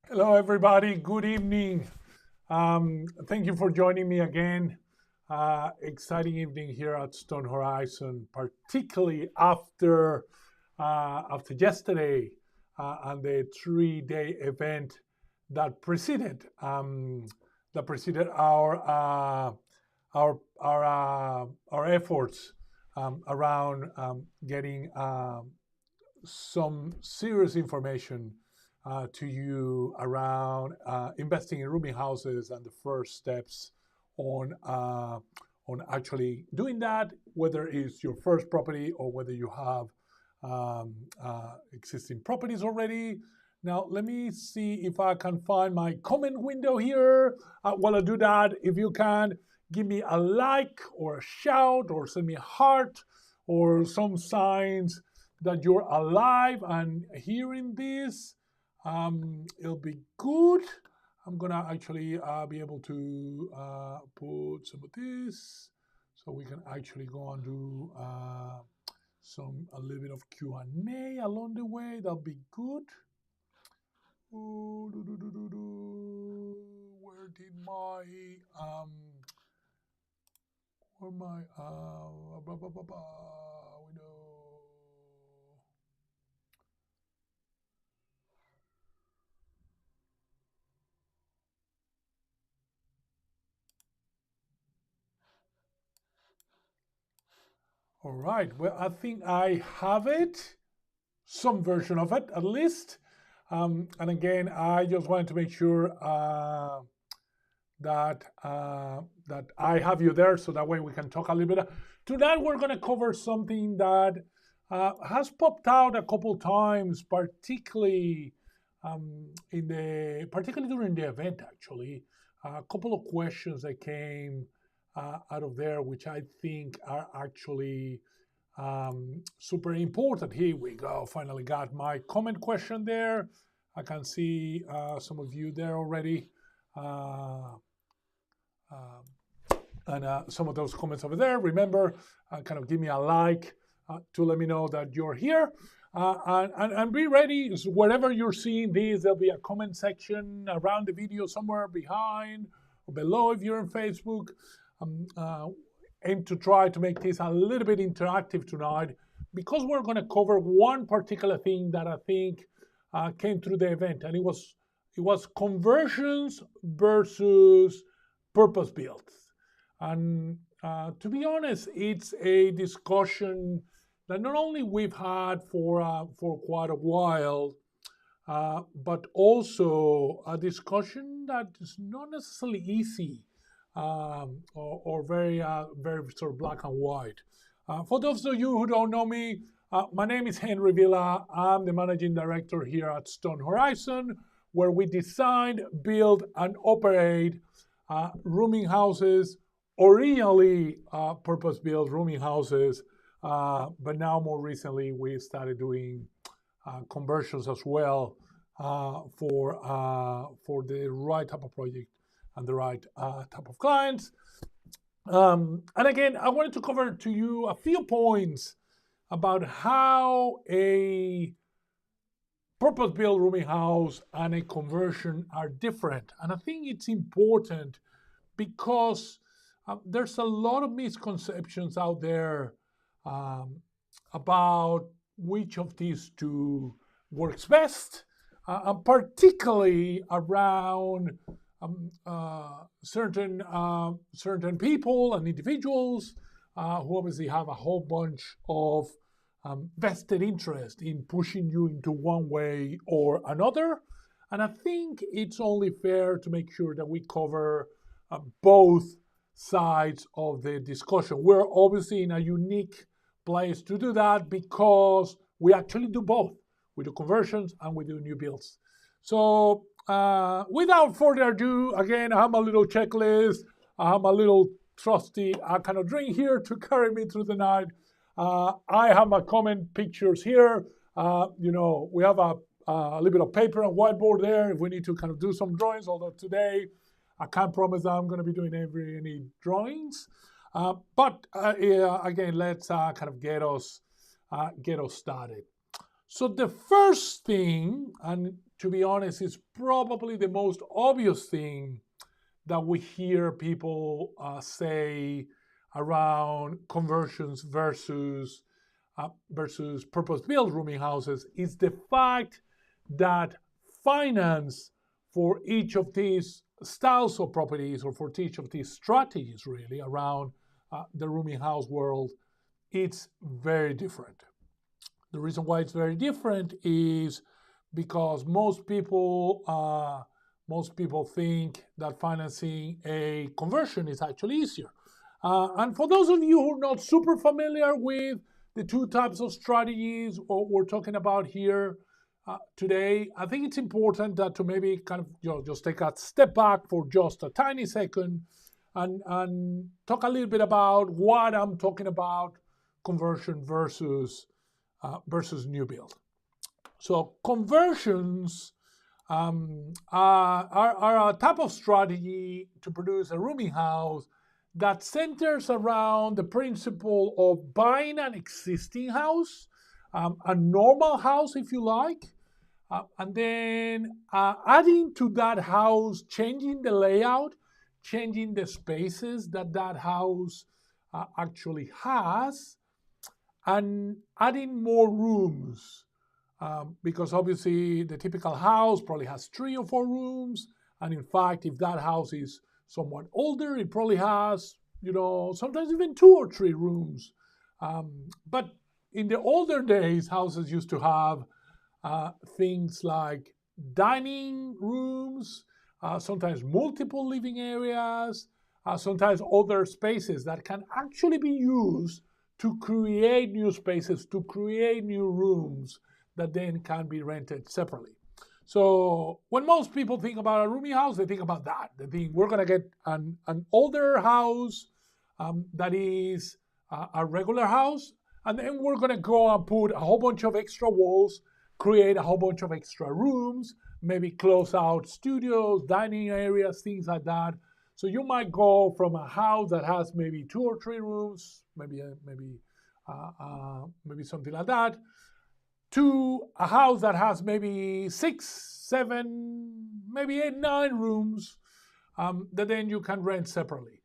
Hello, everybody. Good evening. Thank you for joining me again. Exciting evening here at Stone Horizon, particularly after yesterday and the 3-day event that preceded our efforts around getting some serious information to you around investing in rooming houses and the first steps on uh, on actually doing that, whether it's your first property or whether you have existing properties already. Now, let me see if I can find my comment window here. While I do that, if you can give me a like or a shout or send me a heart or some signs that you're alive and hearing this. It'll be good. I'm gonna actually be able to put some of this so we can actually go and do a little bit of Q&A along the way. That'll be good. Ooh, Where did my where my we know. All right. Well, I think I have it, some version of it at least. And again, I just wanted to make sure that I have you there, so that way we can talk a little bit. Tonight, we're going to cover something that has popped out a couple times, particularly during the event. Actually, a couple of questions that came out of there, which I think are actually super important. Here we go. Finally got my comment question there. I can see some of you there already. Uh, and some of those comments over there. Remember, kind of give me a like to let me know that you're here. And be ready. So wherever you're seeing this, there'll be a comment section around the video somewhere behind or below if you're on Facebook. Um, uh, Aim to try to make this a little bit interactive tonight because we're going to cover one particular thing that I think came through the event, and it was conversions versus purpose built. And to be honest, it's a discussion that not only we've had for quite a while, but also a discussion that is not necessarily easy or very sort of black and white. For those of you who don't know me, my name is Henry Villa. I'm the managing director here at Stone Horizon, where we design, build, and operate rooming houses, originally purpose-built rooming houses, but now more recently we started doing conversions as well for the right type of project and the right type of clients. And again, I wanted to cover to you a few points about how a purpose-built rooming house and a conversion are different. And I think it's important because there's a lot of misconceptions out there um, about which of these two works best, and particularly around certain people and individuals who obviously have a whole bunch of vested interest in pushing you into one way or another. And I think it's only fair to make sure that we cover both sides of the discussion. We're obviously in a unique place to do that because we actually do both. We do conversions and we do new builds. So without further ado, again, I have a little checklist. I have a little trusty kind of drink here to carry me through the night. I have my comment pictures here. We have a little bit of paper and whiteboard there if we need to kind of do some drawings, although today I can't promise that I'm going to be doing any drawings. But yeah, again, let's kind of get us started. So the first thing, and to be honest, is probably the most obvious thing that we hear people say around conversions versus purpose-built rooming houses, is the fact that finance for each of these styles of properties, or for each of these strategies really around the rooming house world, it's very different. The reason why it's very different is because most people think that financing a conversion is actually easier. And for those of you who are not super familiar with the two types of strategies we're talking about here today, I think it's important that to maybe kind of just take a step back for just a tiny second and talk a little bit about what I'm talking about, conversion versus new build. So conversions are a type of strategy to produce a rooming house that centers around the principle of buying an existing house, a normal house if you like, and then adding to that house, changing the layout, changing the spaces that house actually has, and adding more rooms, because obviously the typical house probably has 3 or 4 rooms, and in fact, if that house is somewhat older, it probably has, sometimes even 2 or 3 rooms. But in the older days, houses used to have things like dining rooms, sometimes multiple living areas, sometimes other spaces that can actually be used to create new spaces, to create new rooms that then can be rented separately. So when most people think about a rooming house, they think about that. They think we're going to get an older house that is a regular house, and then we're going to go and put a whole bunch of extra walls, create a whole bunch of extra rooms, maybe close out studios, dining areas, things like that. So you might go from a house that has maybe 2 or 3 rooms, maybe something like that, to a house that has maybe 6, 7, maybe 8, 9 rooms that then you can rent separately.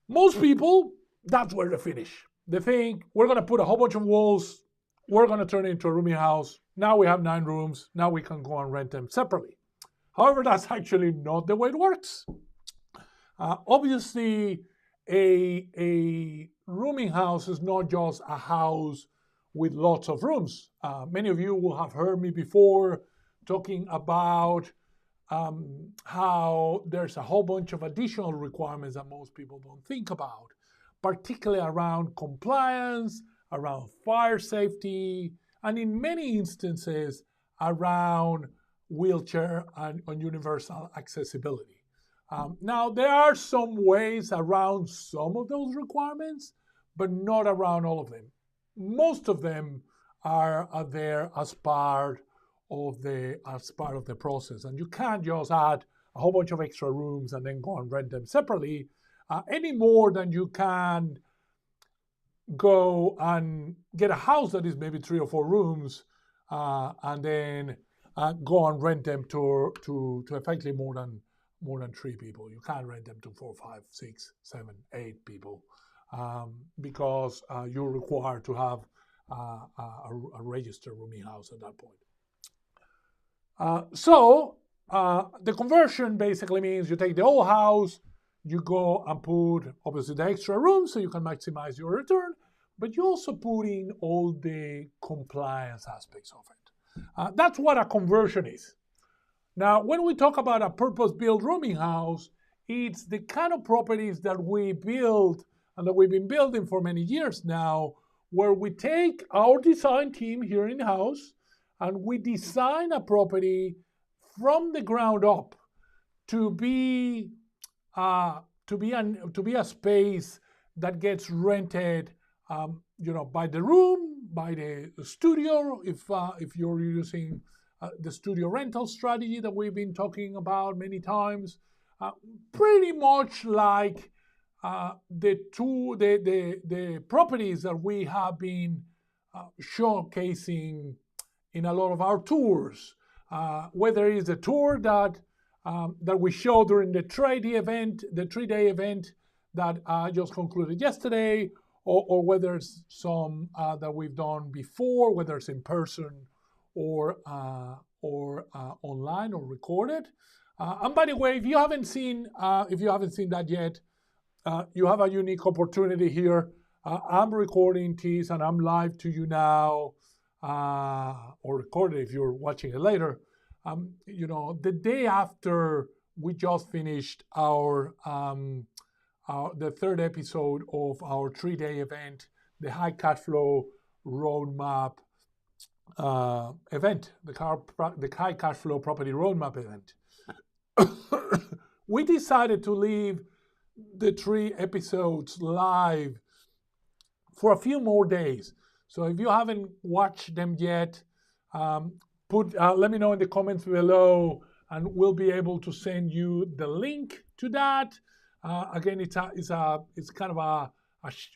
Most people, that's where they finish. They think we're going to put a whole bunch of walls, we're going to turn it into a rooming house. Now we have 9 rooms. Now we can go and rent them separately. However, that's actually not the way it works. Obviously, a rooming house is not just a house with lots of rooms. Many of you will have heard me before talking about how there's a whole bunch of additional requirements that most people don't think about, particularly around compliance, around fire safety, and in many instances around wheelchair and universal accessibility. Now, there are some ways around some of those requirements, but not around all of them. Most of them are there as part of the process, and you can't just add a whole bunch of extra rooms and then go and rent them separately any more than you can go and get a house that is maybe 3 or 4 rooms and then go and rent them to effectively more than 3 people. You can't rent them to 4, 5, 6, 7, 8 people because you're required to have a registered rooming house at that point. So the conversion basically means you take the old house, you go and put obviously the extra rooms so you can maximize your return, but you also put in all the compliance aspects of it. That's what a conversion is. Now, when we talk about a purpose-built rooming house, it's the kind of properties that we build and that we've been building for many years now, where we take our design team here in-house and we design a property from the ground up to be a space that gets rented, by the room, by the studio, if you're using the studio rental strategy that we've been talking about many times, pretty much like the properties that we have been showcasing in a lot of our tours, whether it's a tour that we show during the the 3-day event that just concluded yesterday, or whether it's some that we've done before, whether it's in person or online or recorded. And by the way, if you haven't seen that yet, you have a unique opportunity here. I'm recording this and I'm live to you now, or recorded if you're watching it later. The day after we just finished the third episode of our 3-day event, the high cash flow roadmap event, the high cash flow property roadmap event. We decided to leave the 3 episodes live for a few more days. So if you haven't watched them yet, let me know in the comments below, and we'll be able to send you the link to that. Again, it's kind of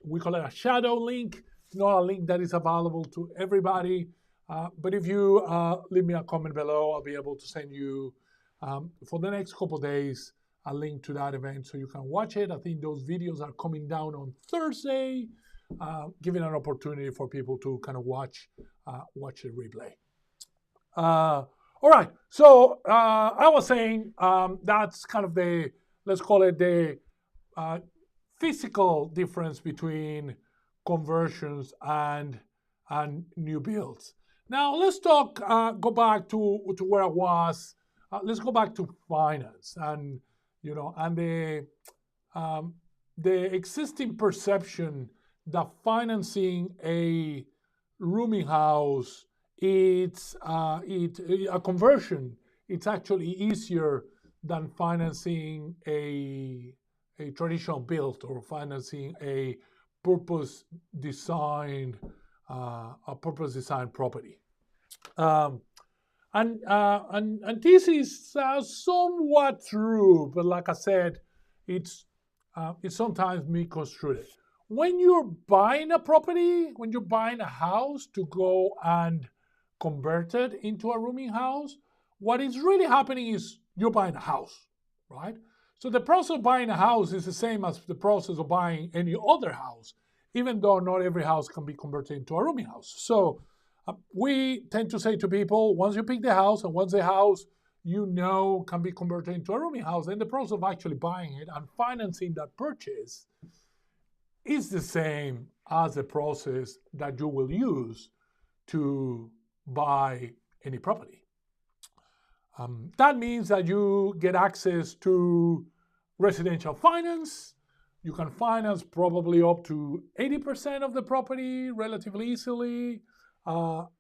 we call it a shadow link. It's not a link that is available to everybody. But if you leave me a comment below, I'll be able to send you for the next couple of days a link to that event so you can watch it. I think those videos are coming down on Thursday, giving an opportunity for people to kind of watch the replay. All right, so I was saying that's kind of let's call it the physical difference between conversions and new builds. Now let's go back to where I was. Let's go back to finance and the existing perception that financing a rooming house, it's a conversion. It's actually easier than financing a traditional build or financing a purpose designed property. And this is somewhat true, but like I said, it's sometimes misconstrued. When you're buying a property, when you're buying a house to go and convert it into a rooming house, what is really happening is you're buying a house, right? So the process of buying a house is the same as the process of buying any other house, even though not every house can be converted into a rooming house. So we tend to say to people, once you pick the house and once the house can be converted into a rooming house, then the process of actually buying it and financing that purchase is the same as the process that you will use to buy any property. That means that you get access to residential finance. You can finance probably up to 80% of the property relatively easily,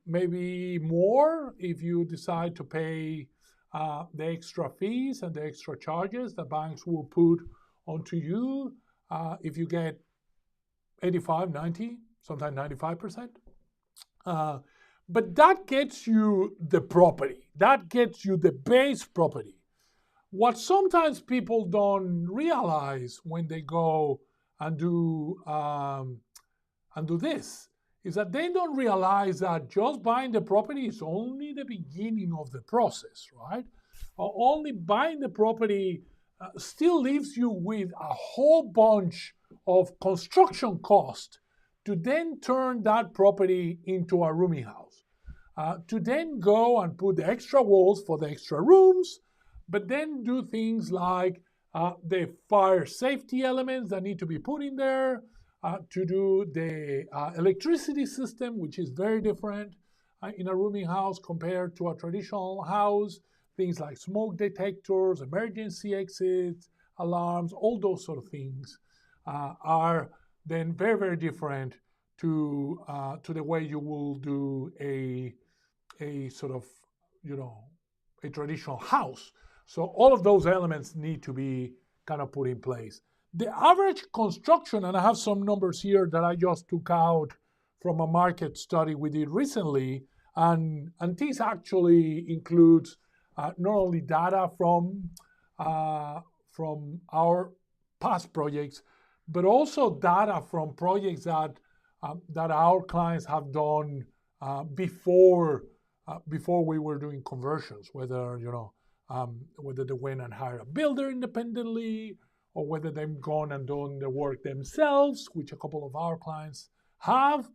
maybe more if you decide to pay the extra fees and the extra charges that banks will put onto you if you get 85, 90, sometimes 95%. But that gets you the property. That gets you the base property. What sometimes people don't realize when they go and do this is that they don't realize that just buying the property is only the beginning of the process, right? Only buying the property still leaves you with a whole bunch of construction cost to then turn that property into a rooming house, to then go and put the extra walls for the extra rooms, but then do things like the fire safety elements that need to be put in there, to do the electricity system, which is very different in a rooming house compared to a traditional house. Things like smoke detectors, emergency exits, alarms, all those sort of things are then very, very different to the way you will do a sort of, a traditional house. So all of those elements need to be kind of put in place. The average construction, and I have some numbers here that I just took out from a market study we did recently, and this actually includes not only data from our past projects, but also data from projects that that our clients have done before we were doing conversions, whether whether they went and hired a builder independently, or whether they've gone and done the work themselves, which a couple of our clients have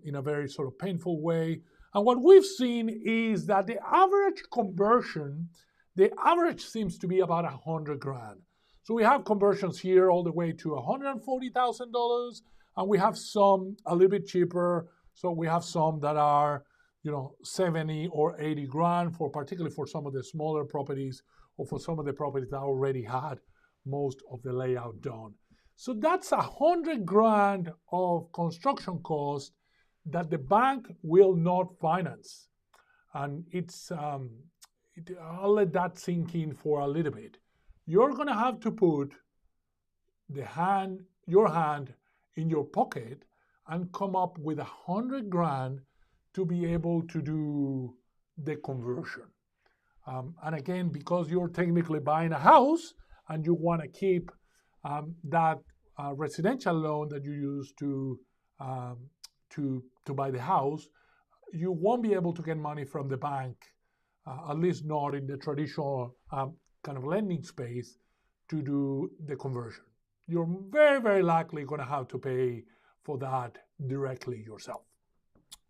in a very sort of painful way. And what we've seen is that the average conversion, the average seems to be about $100,000. So we have conversions here all the way to $140,000, and we have some a little bit cheaper. So we have some that are 70 or 80 grand, particularly for some of the smaller properties, or for some of the properties that already had most of the layout done. So that's $100,000 of construction cost that the bank will not finance. And I'll let that sink in for a little bit. You're going to have to put your hand in your pocket and come up with $100,000 to be able to do the conversion. And again, because you're technically buying a house and you want to keep that residential loan that you use to buy the house, you won't be able to get money from the bank, at least not in the traditional kind of lending space, to do the conversion. You're very, very likely going to have to pay for that directly yourself.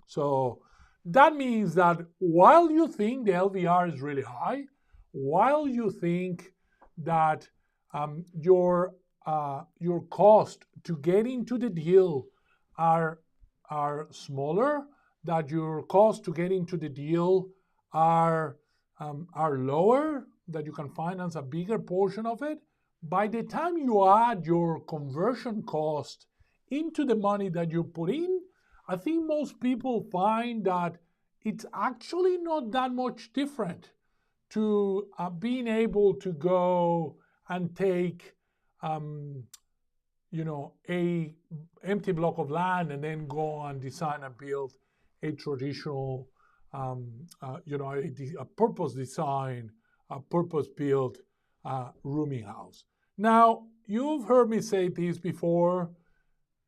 So that means that while you think the LVR is really high, while you think that your cost to get into the deal are smaller, that your cost to get into the deal are lower, that you can finance a bigger portion of it, by the time you add your conversion cost into the money that you put in, I think most people find that it's actually not that much different to being able to go and take a empty block of land and then go and design and build a traditional, a purpose design, a purpose-built rooming house. Now, you've heard me say this before.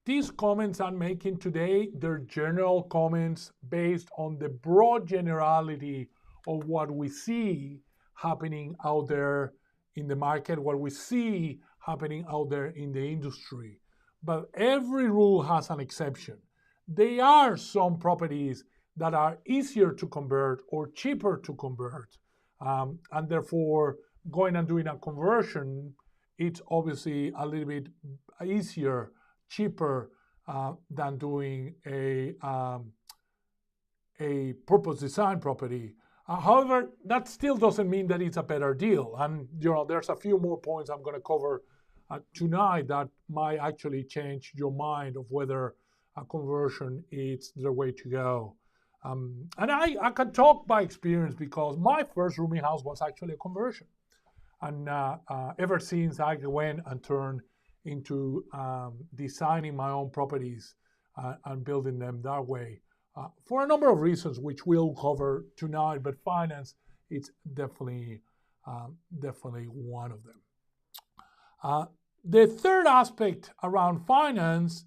These comments I'm making today, they're general comments based on the broad generality of what we see happening out there in the market, what we see happening out there in the industry. But every rule has an exception. There are some properties that are easier to convert or cheaper to convert. And therefore, going and doing a conversion, it's obviously a little bit easier, cheaper than doing a purpose design property. However, that still doesn't mean that it's a better deal. And there's a few more points I'm going to cover tonight that might actually change your mind of whether a conversion is the way to go. And I can talk by experience because my first rooming house was actually a conversion. And ever since I went and turned into designing my own properties and building them that way, for a number of reasons, which we'll cover tonight, but finance, it's definitely one of them. The third aspect around finance,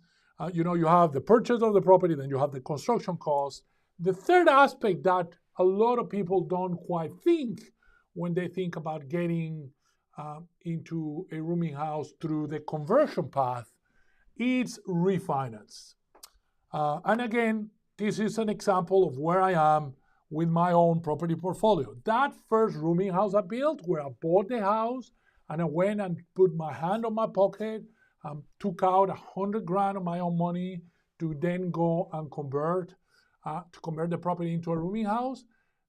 you have the purchase of the property, then you have the construction costs. The third aspect that a lot of people don't quite think when they think about getting into a rooming house through the conversion path is refinance. And again, this is an example of where I am with my own property portfolio. That first rooming house I built, where I bought the house and I went and put my hand on my pocket, took out $100,000 of my own money to then go and convert the property into a rooming house.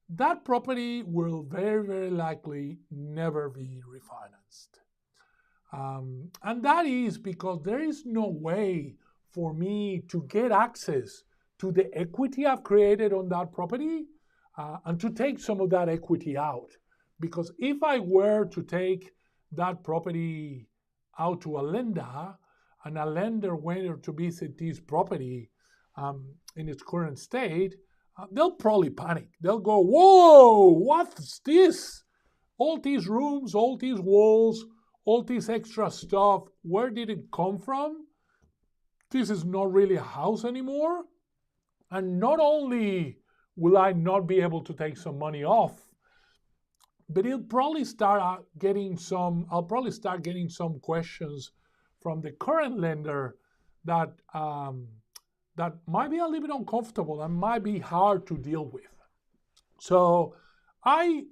That property will very, very likely never be refinanced. And that is because there is no way for me to get access to the equity I've created on that property and to take some of that equity out. Because if I were to take that property out to a lender and a lender went to visit this property in its current state, they'll probably panic. They'll go, whoa, what's this? All these rooms, all these walls, all this extra stuff, where did it come from? this is not really a house anymore. And not only will I not be able to take some money off, but I'll probably start getting some questions from the current lender that that might be a little bit uncomfortable and might be hard to deal with. So I,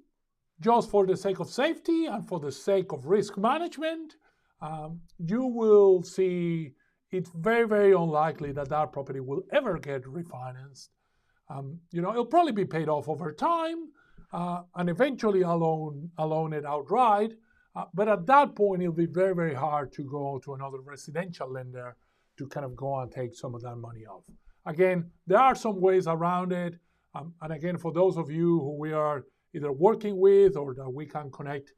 just for the sake of safety and for the sake of risk management, you will see it's very, very unlikely that that property will ever get refinanced. It'll probably be paid off over time, and eventually I'll own it outright. But at that point, it'll be very, very hard to go to another residential lender to kind of go and take some of that money off. Again, there are some ways around it. And again, for those of you who we are either working with or that we can connect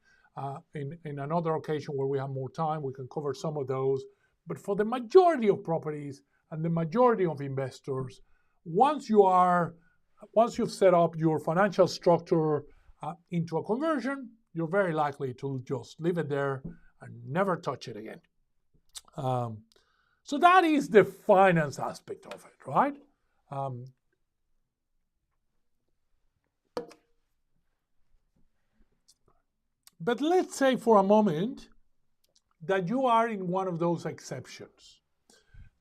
in another occasion where we have more time, we can cover some of those. But for the majority of properties and the majority of investors, once you've set up your financial structure into a conversion, you're very likely to just leave it there and never touch it again. So that is the finance aspect of it, right? But let's say for a moment that you are in one of those exceptions,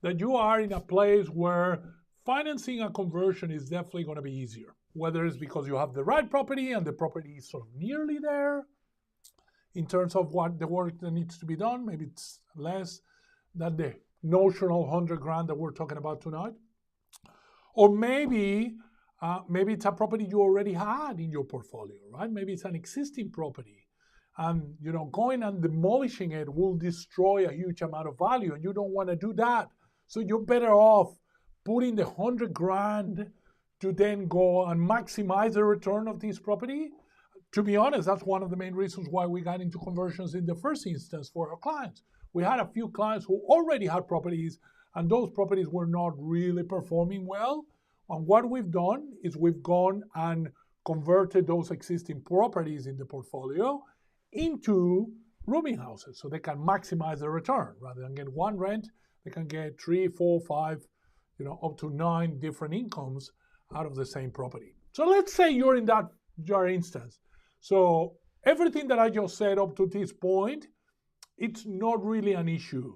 that you are in a place where financing a conversion is definitely going to be easier, whether it's because you have the right property and the property is sort of nearly there in terms of what the work that needs to be done. Maybe it's less than the notional 100 grand that we're talking about tonight. Or maybe it's a property you already had in your portfolio, right? Maybe it's an existing property. And going and demolishing it will destroy a huge amount of value, and you don't want to do that. So you're better off putting the 100 grand to then go and maximize the return of this property. To be honest, that's one of the main reasons why we got into conversions in the first instance for our clients. We had a few clients who already had properties, and those properties were not really performing well. And what we've done is we've gone and converted those existing properties in the portfolio into rooming houses so they can maximize the return. Rather than get one rent, they can get 3, 4, 5, up to 9 different incomes out of the same property. So let's say you're in your instance. So everything that I just said up to this point, it's not really an issue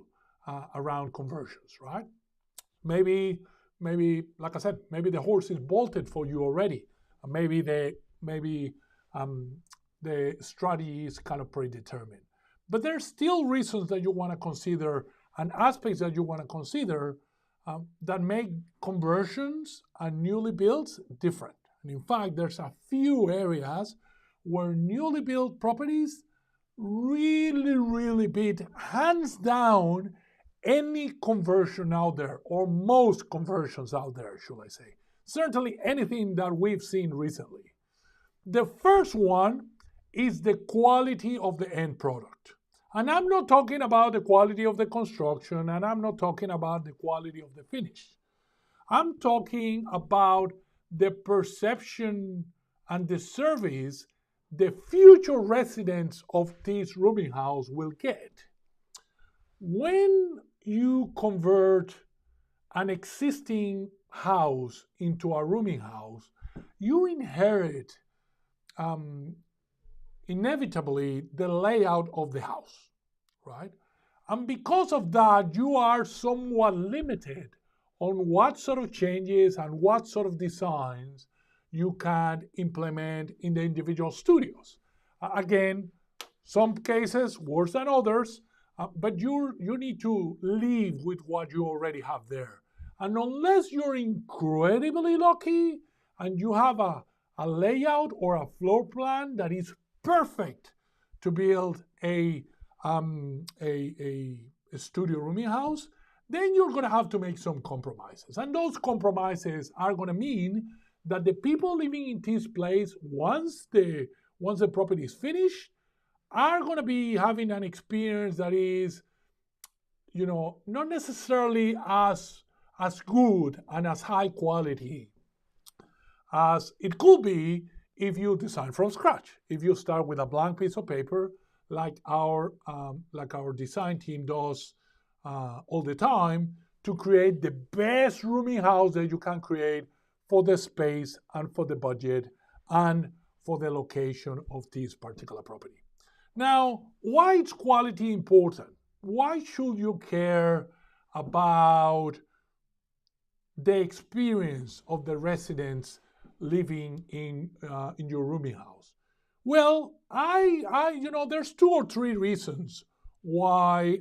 around conversions, right? Maybe, like I said, maybe the horse is bolted for you already. Maybe the strategy is kind of predetermined. But there's still reasons that you want to consider and aspects that you want to consider that make conversions and newly builds different. And in fact, there's a few areas where newly built properties really, really beat, hands down, any conversion out there, or most conversions out there, should I say. Certainly anything that we've seen recently. The first one is the quality of the end product. And I'm not talking about the quality of the construction, and I'm not talking about the quality of the finish. I'm talking about the perception and the service the future residents of this rooming house will get. When you convert an existing house into a rooming house, you inherit inevitably the layout of the house, right? And because of that, you are somewhat limited on what sort of changes and what sort of designs you can implement in the individual studios. Again, some cases worse than others, but you need to live with what you already have there. And unless you're incredibly lucky and you have a layout or a floor plan that is perfect to build a studio rooming house, then you're going to have to make some compromises. And those compromises are going to mean that the people living in this place, once the property is finished, are going to be having an experience that is, not necessarily as good and as high quality as it could be if you design from scratch. If you start with a blank piece of paper, like our design team does all the time, to create the best rooming house that you can create for the space and for the budget and for the location of this particular property. Now, why is quality important? Why should you care about the experience of the residents living in your rooming house? Well, there's 2 or 3 reasons why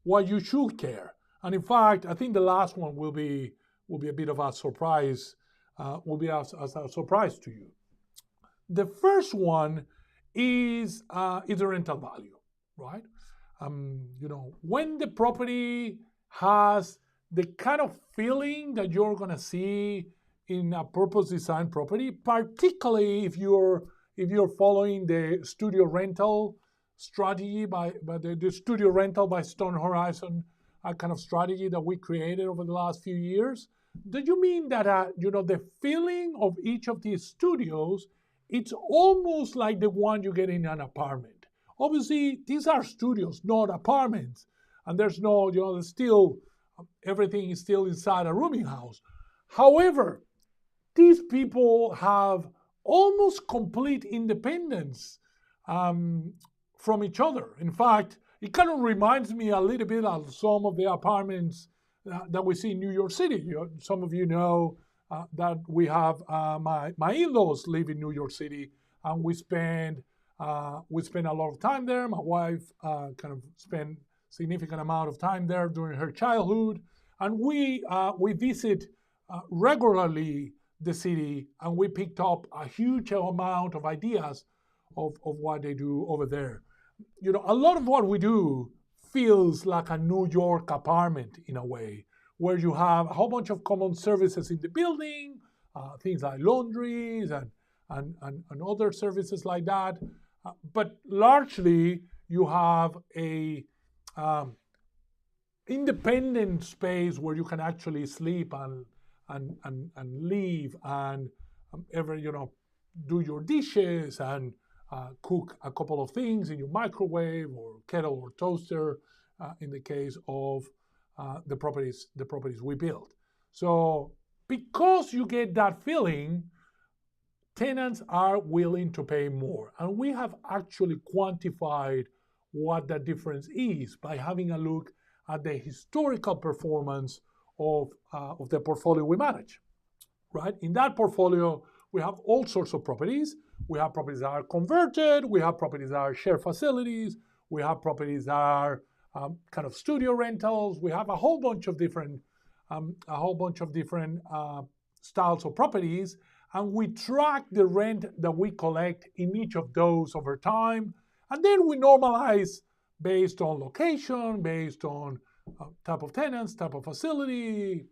you should care. And in fact, I think the last one will be a bit of a surprise. Will be as a surprise to you. The first one is the rental value, right? When the property has the kind of feeling that you're gonna see in a purpose-designed property, particularly if you're following the studio rental strategy by the studio rental by Stone Horizon, a kind of strategy that we created over the last few years. Do you mean that the feeling of each of these studios, it's almost like the one you get in an apartment? Obviously, these are studios, not apartments, and there's no, there's still everything is still inside a rooming house. However, these people have almost complete independence from each other. In fact, it kind of reminds me a little bit of some of the apartments that we see in New York City. Some of you know that we have my in-laws live in New York City, and we spend a lot of time there. My wife kind of spent significant amount of time there during her childhood, and we visit regularly the city, and we picked up a huge amount of ideas of what they do over there. A lot of what we do feels like a New York apartment in a way, where you have a whole bunch of common services in the building, things like laundries and other services like that. But largely, you have a independent space where you can actually sleep and leave and do your dishes and cook a couple of things in your microwave or kettle or toaster in the case of the properties we build. So because you get that feeling, tenants are willing to pay more. And we have actually quantified what that difference is by having a look at the historical performance of the portfolio we manage, right? In that portfolio, we have all sorts of properties. We have properties that are converted. We have properties that are shared facilities. We have properties that are kind of studio rentals. We have a whole bunch of different styles of properties, and we track the rent that we collect in each of those over time, and then we normalize based on location, based on type of tenants, type of facility,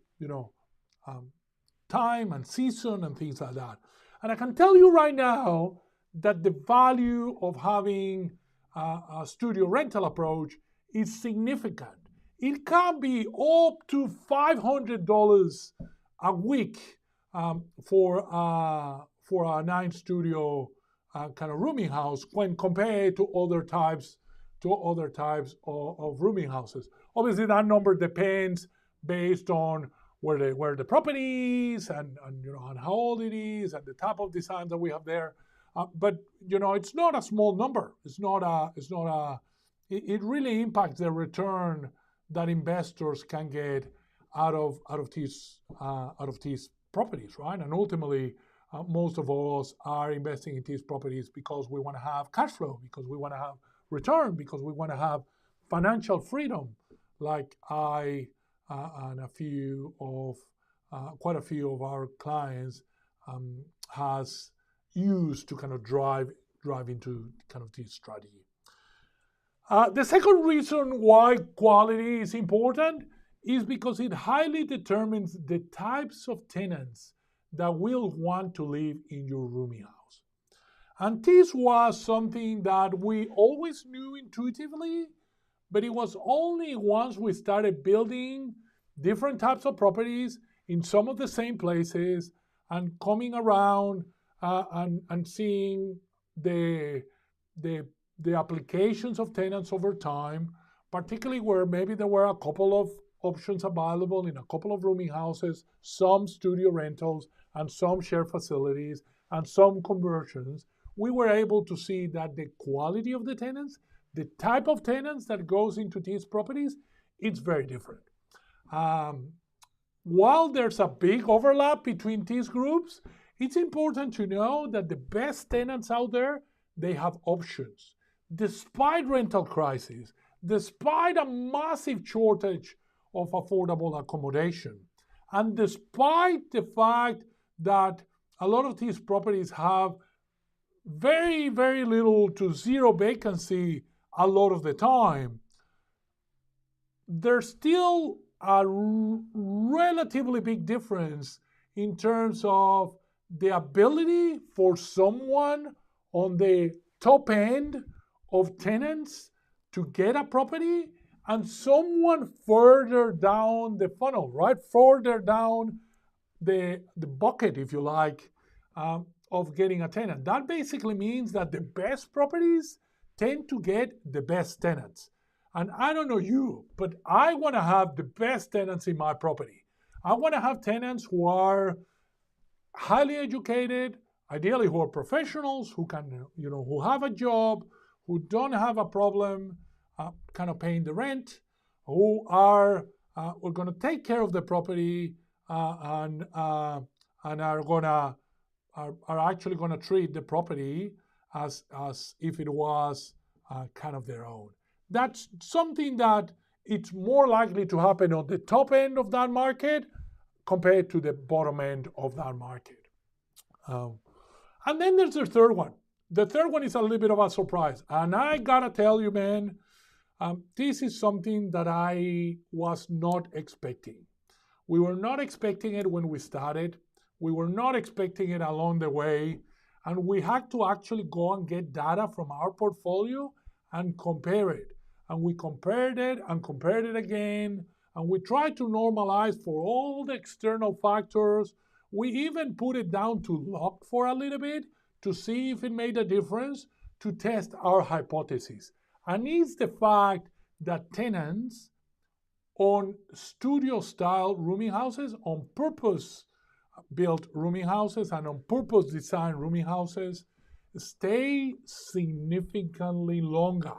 time and season and things like that. And I can tell you right now that the value of having a studio rental approach is significant. It can be up to $500 a week for a 9-studio kind of rooming house when compared to other types of rooming houses. Obviously, that number depends based on where the property is and how old it is and the type of design that we have there. But it's not a small number. It really impacts the return that investors can get out of these properties, right? And ultimately, most of us are investing in these properties because we want to have cash flow, because we want to have return, because we want to have financial freedom, like I and quite a few of our clients has used to kind of drive into kind of this strategy. The second reason why quality is important is because it highly determines the types of tenants that will want to live in your rooming house. And this was something that we always knew intuitively, but it was only once we started building different types of properties in some of the same places and coming around and seeing the applications of tenants over time, particularly where maybe there were a couple options available in a couple of rooming houses, some studio rentals, and some shared facilities, and some conversions, we were able to see that the quality of the tenants, the type of tenants that goes into these properties, it's very different. While there's a big overlap between these groups, it's important to know that the best tenants out there, they have options. Despite rental crisis, despite a massive shortage of affordable accommodation, and despite the fact that a lot of these properties have very, very little to zero vacancy a lot of the time, there's still a relatively big difference in terms of the ability for someone on the top end of tenants to get a property and someone further down the funnel, right? Further down the bucket, if you like, of getting a tenant. That basically means that the best properties tend to get the best tenants. And I don't know you, but I want to have the best tenants in my property. I want to have tenants who are highly educated, ideally who are professionals, who can, who have a job, who don't have a problem kind of paying the rent, who are going to take care of the property and are actually going to treat the property as if it was kind of their own. That's something that it's more likely to happen on the top end of that market compared to the bottom end of that market. And then there's the third one. The third one is a little bit of a surprise. And I gotta tell you, man, this is something that I was not expecting. We were not expecting it when we started. We were not expecting it along the way. And we had to actually go and get data from our portfolio and compare it. And we compared it and compared it again. And we tried to normalize for all the external factors. We even put it down to luck for a little bit to see if it made a difference, to test our hypothesis. And it's the fact that tenants on studio-style rooming houses, on purpose-built rooming houses, and on purpose-designed rooming houses stay significantly longer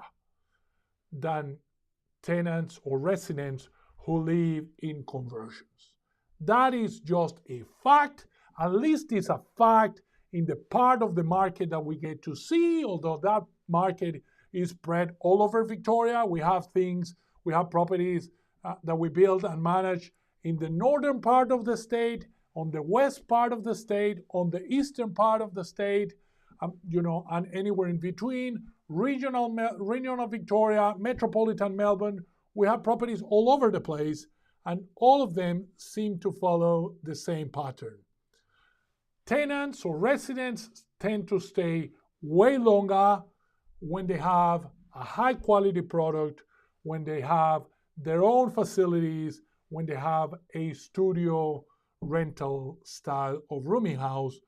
than tenants or residents who live in conversions. That is just a fact. At least it's a fact in the part of the market that we get to see, although that market is spread all over Victoria. We have properties that we build and manage in the northern part of the state, on the west part of the state, on the eastern part of the state, and anywhere in between, regional Victoria, metropolitan Melbourne. We have properties all over the place, and all of them seem to follow the same pattern. Tenants or residents tend to stay way longer when they have a high quality product, when they have their own facilities, when they have a studio rental style of rooming house,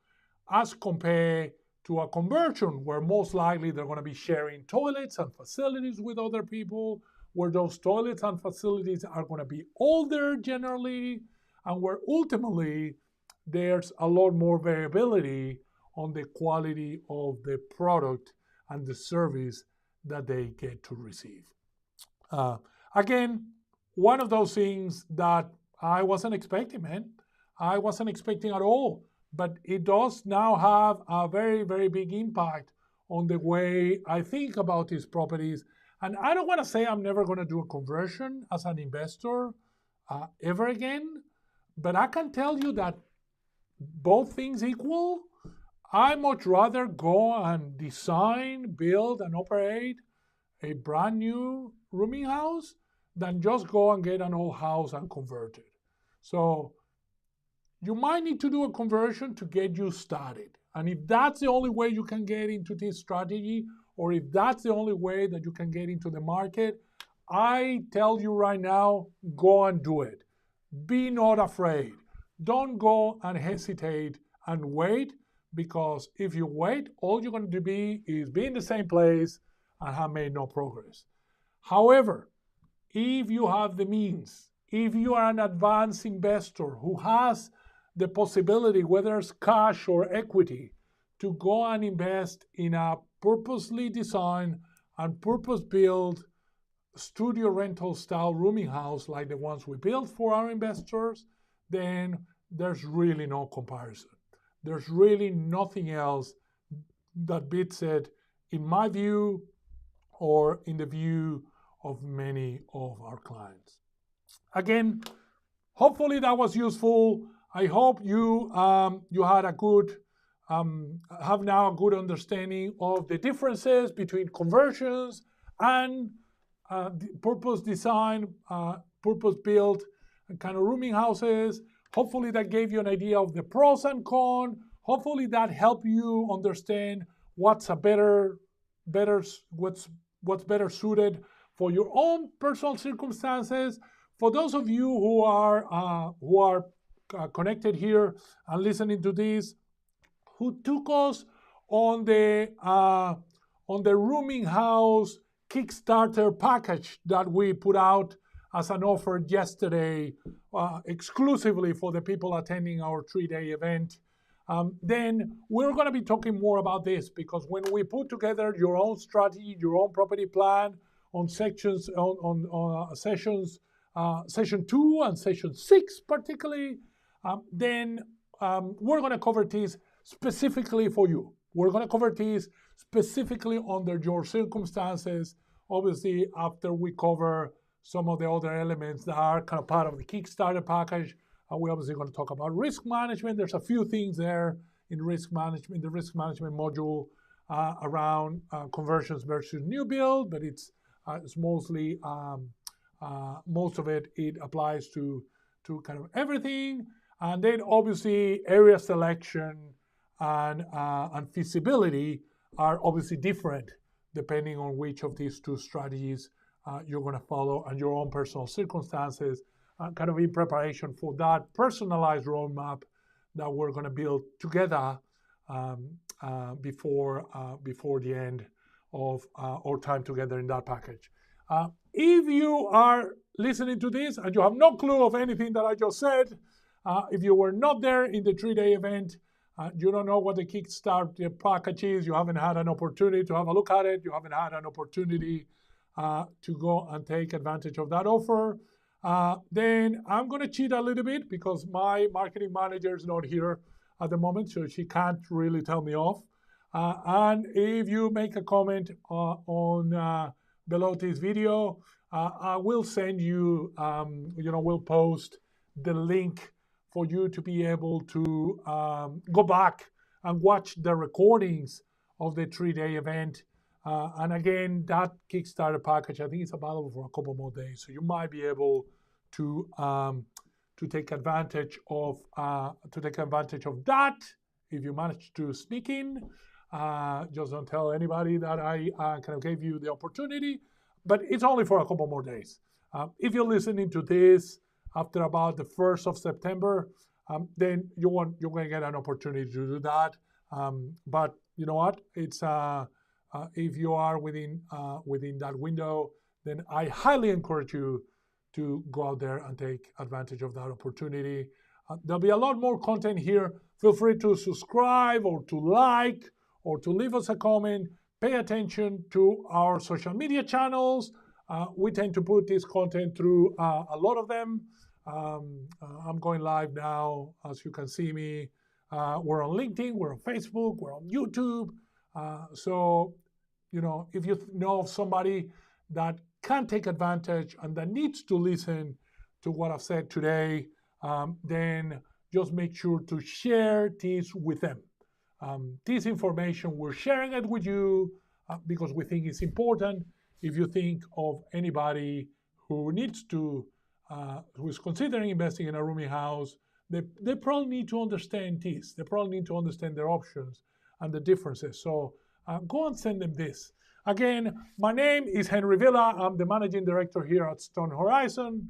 as compared to a conversion where most likely they're going to be sharing toilets and facilities with other people, where those toilets and facilities are going to be older generally, and where ultimately there's a lot more variability on the quality of the product and the service that they get to receive. Again, one of those things that I wasn't expecting, man. I wasn't expecting at all, but it does now have a very, very big impact on the way I think about these properties. And I don't want to say I'm never going to do a conversion as an investor ever again, but I can tell you that both things equal, I much rather go and design, build, and operate a brand new rooming house than just go and get an old house and convert it. So you might need to do a conversion to get you started. And if that's the only way you can get into this strategy, or if that's the only way that you can get into the market, I tell you right now, go and do it. Be not afraid. Don't go and hesitate and wait, because if you wait, all you're going to be is be in the same place and have made no progress. However, if you have the means if you are an advanced investor who has the possibility, whether it's cash or equity, to go and invest in a purposely designed and purpose-built studio rental style rooming house like the ones we build for our investors, then there's really no comparison. There's really nothing else that beats it, in my view, or in the view of many of our clients. Again, hopefully that was useful. I hope you had a good have now a good understanding of the differences between conversions and purpose design, purpose built kind of rooming houses. Hopefully that gave you an idea of the pros and cons. Hopefully that helped you understand what's better suited for your own personal circumstances. For those of you who are connected here and listening to this, who took us on the rooming house Kickstarter package that we put out as an offer yesterday, exclusively for the people attending our 3-day event, then we're going to be talking more about this, because when we put together your own strategy, your own property plan on sections, on sessions, session 2 and session 6 particularly, then we're going to cover this specifically for you. We're going to cover this specifically under your circumstances, obviously after we cover some of the other elements that are kind of part of the Kickstarter package. We're obviously going to talk about risk management. There's a few things there in risk management, the risk management module around conversions versus new build, but it's mostly, most of it applies to kind of everything. And then obviously area selection and feasibility are obviously different depending on which of these two strategies you're going to follow and your own personal circumstances, kind of in preparation for that personalized roadmap that we're going to build together before the end of our time together in that package. If you are listening to this and you have no clue of anything that I just said, if you were not there in the 3-day event, you don't know what the Kickstarter package is, you haven't had an opportunity to have a look at it, you haven't had an opportunity to go and take advantage of that offer, then I'm going to cheat a little bit because my marketing manager is not here at the moment, so she can't really tell me off. And if you make a comment on below this video, I will send you, we'll post the link for you to be able to go back and watch the recordings of the 3-day event. And again, that Kickstarter package, I think it's available for a couple more days. So you might be able to take advantage of that if you manage to sneak in. Just don't tell anybody that I kind of gave you the opportunity, but it's only for a couple more days. If you're listening to this after about the 1st of September, then you're going to get an opportunity to do that. But you know what? It's if you are within that window, then I highly encourage you to go out there and take advantage of that opportunity. There'll be a lot more content here. Feel free to subscribe or to like or to leave us a comment. Pay attention to our social media channels. We tend to put this content through a lot of them. I'm going live now, as you can see me. We're on LinkedIn, we're on Facebook, we're on YouTube. So, if you know of somebody that can take advantage and that needs to listen to what I've said today, then just make sure to share this with them. This information, we're sharing it with you because we think it's important. If you think of anybody who needs to, who is considering investing in a rooming house, they probably need to understand this. They probably need to understand their options and the differences. So go and send them this. Again, my name is Henry Villa. I'm the managing director here at Stone Horizon.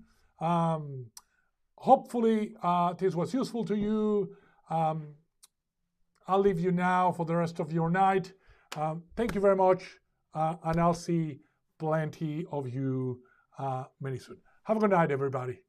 Hopefully this was useful to you. I'll leave you now for the rest of your night. Thank you very much, and I'll see plenty of you very soon. Have a good night, everybody.